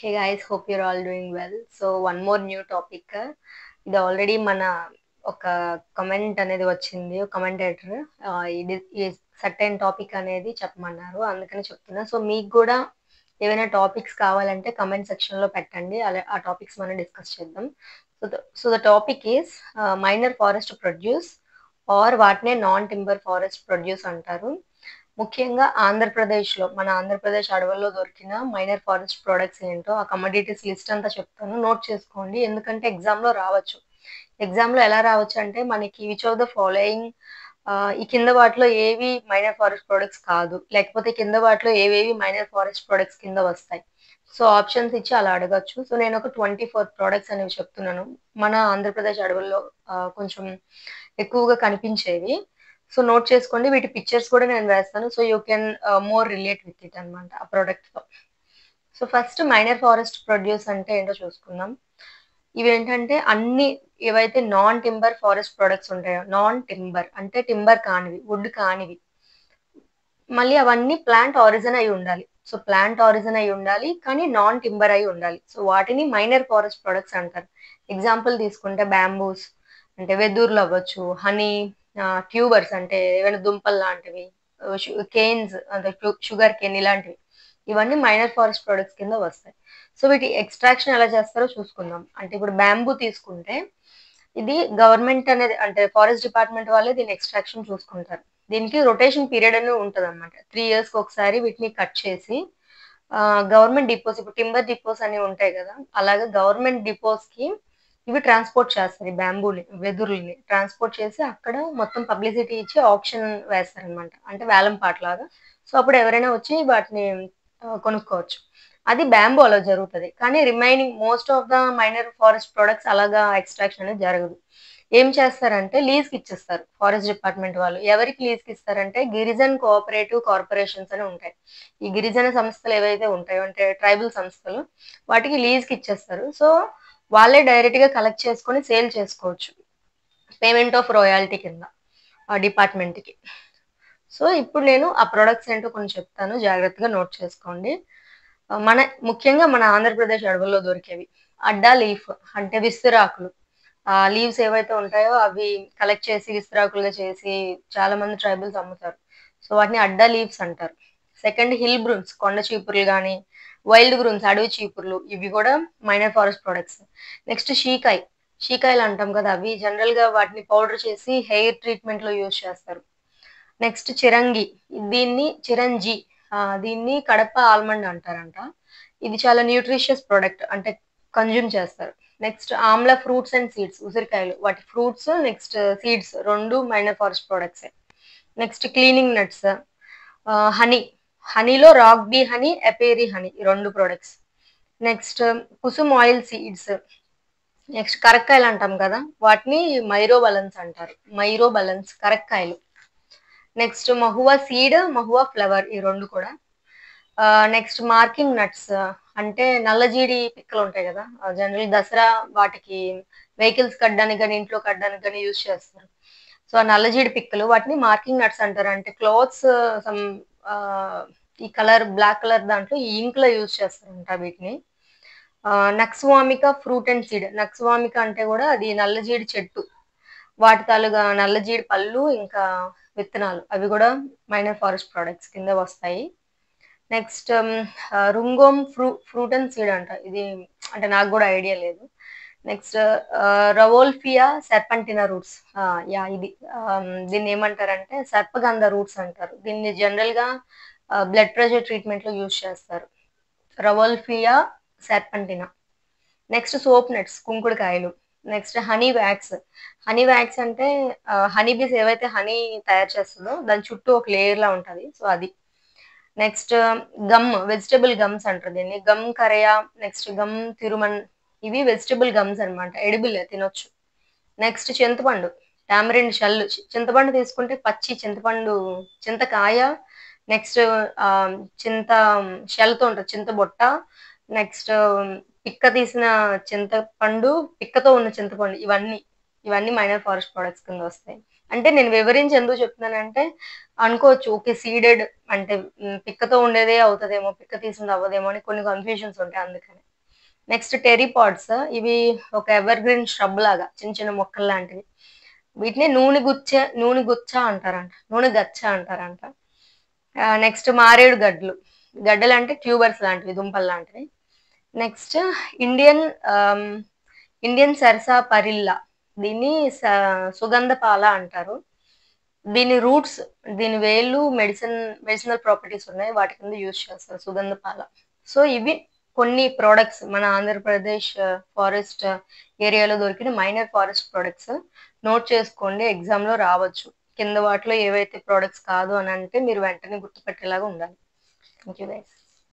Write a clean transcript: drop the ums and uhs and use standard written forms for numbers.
Hey guys, hope you're all doing well. So one more new topic. ఇది already మన ఒక comment అనేది వచ్చింది కమెంటేటర్ ఇది ఈ సర్టెన్ టాపిక్ అనేది చెప్పమన్నారు అందుకని చెప్తున్నా. సో మీకు కూడా ఏమైనా టాపిక్స్ కావాలంటే కమెంట్ సెక్షన్ లో పెట్టండి, అలా ఆ టాపిక్స్ మనం డిస్కస్ చేద్దాం. So the topic is minor forest produce or వాటినే నాన్ టింబర్ ఫారెస్ట్ ప్రొడ్యూస్ అంటారు. ముఖ్యంగా ఆంధ్రప్రదేశ్లో మన ఆంధ్రప్రదేశ్ అడవుల్లో దొరికిన మైనర్ ఫారెస్ట్ ప్రొడక్ట్స్ ఏంటో ఆ కమోడిటీస్ లిస్ట్ అంతా చెప్తాను, నోట్ చేసుకోండి. ఎందుకంటే ఎగ్జామ్లో రావచ్చు. ఎగ్జామ్లో ఎలా రావచ్చు అంటే మనకి విచ్ ఆఫ్ ద ఫాలోయింగ్ ఈ కింద వాటిలో ఏవి మైనర్ ఫారెస్ట్ ప్రొడక్ట్స్ కాదు, లేకపోతే కింద వాటిలో ఏవేవి మైనర్ ఫారెస్ట్ ప్రొడక్ట్స్ కింద వస్తాయి. సో ఆప్షన్స్ ఇచ్చి అలా అడగచ్చు. సో నేను ఒక 24 ప్రోడక్ట్స్ అనేవి చెప్తున్నాను మన ఆంధ్రప్రదేశ్ అడవుల్లో కొంచెం ఎక్కువగా కనిపించేవి. సో నోట్ చేసుకోండి, వీటి పిక్చర్స్ కూడా నేను వేస్తాను. So you can more relate with it అనమాట ఆ ప్రోడక్ట్తో. So first minor forest produce అంటే ఏంటో చూసుకుందాం. ఇవేంటంటే అన్ని ఏవైతే నాన్ టింబర్ ఫారెస్ట్ ప్రొడక్ట్స్ ఉంటాయో, నాన్ టింబర్ అంటే టింబర్ కానివి, వుడ్ కానివి, మళ్ళీ అవన్నీ ప్లాంట్ ఆరిజిన్ అయి ఉండాలి. సో ప్లాంట్ ఆరిజిన్ అయి ఉండాలి కానీ నాన్ టింబర్ అయి ఉండాలి. సో వాటిని మైనర్ ఫారెస్ట్ ప్రొడక్ట్స్ అంటారు. ఎగ్జాంపుల్ తీసుకుంటే బ్యాంబూస్ అంటే వెదుర్లు అవ్వచ్చు, హనీ, ట్యూబర్స్ అంటే ఏమైనా దుంపల్ లాంటివి, కేన్స్ అంటే షుగర్ కేన్ ఇలాంటివి, ఇవన్నీ మైనర్ ఫారెస్ట్ ప్రొడక్ట్స్ కింద వస్తాయి. సో వీటి ఎక్స్ట్రాక్షన్ ఎలా చేస్తారో చూసుకుందాం. అంటే ఇప్పుడు బ్యాంబూ తీసుకుంటే ఇది గవర్నమెంట్ అనేది అంటే ఫారెస్ట్ డిపార్ట్మెంట్ వాళ్ళే దీని ఎక్స్ట్రాక్షన్ చూసుకుంటారు. దీనికి రొటేషన్ పీరియడ్ అని ఉంటుంది అనమాట. 3 years ఒకసారి వీటిని కట్ చేసి గవర్నమెంట్ డిపోస్, ఇప్పుడు టింబర్ డిపోస్ అని ఉంటాయి కదా, అలాగే గవర్నమెంట్ డిపోస్ కి ఇవి ట్రాన్స్పోర్ట్ చేస్తారు. ఈ బ్యాంబూని, వెదురుల్ని ట్రాన్స్పోర్ట్ చేసి అక్కడ మొత్తం పబ్లిసిటీ ఇచ్చి ఆప్షన్ వేస్తారనమాట, అంటే వేలం పాటలాగా. సో అప్పుడు ఎవరైనా వచ్చి వాటిని కొనుక్కోవచ్చు. అది బ్యాంబూ అలా జరుగుతుంది. కానీ remaining most of the minor forest products అలాగా ఎక్స్ట్రాక్షన్ అనేది జరగదు. ఏం చేస్తారంటే లీజ్కి ఇచ్చేస్తారు ఫారెస్ట్ డిపార్ట్మెంట్ వాళ్ళు. ఎవరికి లీజ్కి ఇస్తారంటే గిరిజన్ కోఆపరేటివ్ కార్పొరేషన్స్ అని ఉంటాయి. ఈ గిరిజన సంస్థలు ఏవైతే ఉంటాయో అంటే ట్రైబల్ సంస్థలు, వాటికి లీజ్కి ఇచ్చేస్తారు. సో వాళ్ళే డైరెక్ట్ గా కలెక్ట్ చేసుకొని సేల్ చేసుకోవచ్చు పేమెంట్ ఆఫ్ రాయల్టీ కింద ఆ డిపార్ట్మెంట్ కి. సో ఇప్పుడు నేను ఆ ప్రొడక్ట్స్ ఏంటో కొన్ని చెప్తాను, జాగ్రత్తగా నోట్ చేసుకోండి. ముఖ్యంగా మన ఆంధ్రప్రదేశ్ అడవుల్లో దొరికేవి అడ్డా లీఫ్ అంటే విస్తరాకులు. ఆ లీవ్స్ ఏవైతే ఉంటాయో అవి కలెక్ట్ చేసి విస్తరాకులుగా చేసి చాలా మంది ట్రైబల్స్ అమ్ముతారు. సో వాటిని అడ్డా లీవ్స్ అంటారు. సెకండ్ హిల్ బ్రూన్స్, కొండ చీపుర్లు కానీ, వైల్డ్ బ్రూన్స్ అడవి చీపుర్లు, ఇవి కూడా మైనర్ ఫారెస్ట్ ప్రొడక్ట్స్. నెక్స్ట్ షీకాయలు అంటాం కదా, అవి జనరల్ గా వాటిని పౌడర్ చేసి హెయిర్ ట్రీట్మెంట్ లో యూజ్ చేస్తారు. నెక్స్ట్ చిరంగి, చిరంజి, దీన్ని కడప ఆల్మండ్ అంటారంట. ఇది చాలా న్యూట్రిషియస్ ప్రోడక్ట్, అంటే కన్జ్యూమ్ చేస్తారు. Next amla fruits and seeds, ఉసిరికాయలు, వాటి ఫ్రూట్స్ నెక్స్ట్ సీడ్స్ రెండు minor forest products. Next cleaning nuts, హనీలో rock be honey, apiary honey, ఈ రెండు products. Next kusum oil seeds. Next కరక్కాయలు అంటాం కదా, వాటిని మైరోబలన్స్ అంటారు. మైరోబలన్స్ కరక్కాయలు. Next mahua seed, mahua flower, ఈ రెండు కూడా. నెక్స్ట్ మార్కింగ్ నట్స్ అంటే నల్లజీడి పిక్కలు ఉంటాయి కదా, జనరల్ దసరా వాటికి వెహికల్స్ కట్టడానికి కానీ ఇంట్లో కట్టడానికి కానీ యూజ్ చేస్తారు. సో ఆ నల్లజీడి పిక్కలు, వాటిని మార్కింగ్ నట్స్ అంటారు. అంటే క్లాత్స్ సమ్ ఈ కలర్ బ్లాక్ కలర్ దాంట్లో ఈ ఇంక్ లో యూజ్ చేస్తారంట వీటిని. Nux vomica fruit and seed, nux vomica అంటే కూడా అది నల్లజీడి చెట్టు, వాటి తాలుగా నల్లజీడి పళ్ళు ఇంకా విత్తనాలు, అవి కూడా మైనర్ ఫారెస్ట్ ప్రొడక్ట్స్ కింద వస్తాయి. నెక్స్ట్ రుంగోమ్ ఫ్రూట్ అండ్ సీడ్ అంట, ఇది అంటే నాకు కూడా ఐడియా లేదు. Next Rauvolfia serpentina roots, yeah ఇది దీన్ని ఏమంటారంటే సర్పగంధ రూట్స్ అంటారు. దీన్ని జనరల్ గా బ్లడ్ ప్రెషర్ ట్రీట్మెంట్ లో యూజ్ చేస్తారు, Rauvolfia serpentina. Next soap nuts, కుంకుడుకాయలు. నెక్స్ట్ హనీ వ్యాక్స్ అంటే హనీ బీస్ ఏవైతే హనీ తయారు చేస్తుందో దాని చుట్టూ ఒక లేయర్ లా ఉంటుంది, సో అది. నెక్స్ట్ వెజిటబుల్ గమ్స్ అంటారు దీన్ని, గమ్ కరయా, నెక్స్ట్ గమ్ తిరుమన్, ఇవి వెజిటబుల్ గమ్స్ అనమాట, ఎడిబుల్, తినొచ్చు. నెక్స్ట్ చింతపండు, టామరిన్ షెల్, చింతపండు తీసుకుంటే పచ్చి చింతపండు, చింతకాయ, నెక్స్ట్ చింత షెల్తో ఉంటుంది చింతబొట్ట, నెక్స్ట్ పిక్క తీసిన చింతపండు, పిక్కతో ఉన్న చింతపండు, ఇవన్నీ మైనర్ ఫారెస్ట్ ప్రొడక్ట్స్ కింద వస్తాయి. అంటే నేను వివరించి ఎందుకు చెప్తున్నానంటే అనుకోవచ్చు ఓకే సీడెడ్ అంటే పిక్కతో ఉండేదే అవుతుందేమో, పిక్క తీసింది అవ్వదేమో అని కొన్ని కన్ఫ్యూజన్స్ ఉంటాయి అందుకని. నెక్స్ట్ టెర్రీ పాట్స్, ఇవి ఒక ఎవర్ గ్రీన్ ష్రబ్ లాగా చిన్న చిన్న మొక్కలు లాంటివి. వీటిని నూనె గుచ్చ అంటారంట, నూనె గచ్చ అంటారంట. నెక్స్ట్ మారేడు గడ్డలు, గడ్డలు అంటే ట్యూబర్స్ లాంటివి, దుంపలు లాంటివి. నెక్స్ట్ ఇండియన్ ఇండియన్ సరసా పరిల్లా, దీన్ని సుగంధ పాల అంటారు. దీని రూట్స్, దీని వేళ్ళు మెడిసినల్ ప్రాపర్టీస్ ఉన్నాయి, వాటి కింద యూజ్ చేస్తారు సుగంధ పాల. సో ఇవి కొన్ని ప్రోడక్ట్స్ మన ఆంధ్రప్రదేశ్ ఫారెస్ట్ ఏరియాలో దొరికిన మైనర్ ఫారెస్ట్ ప్రోడక్ట్స్. నోట్ చేసుకోండి, ఎగ్జామ్లో రావచ్చు. కింద వాటిలో ఏవైతే ప్రోడక్ట్స్ కాదు అని అంటే మీరు వెంటనే గుర్తుపెట్టేలాగా ఉండాలి. Thank you guys.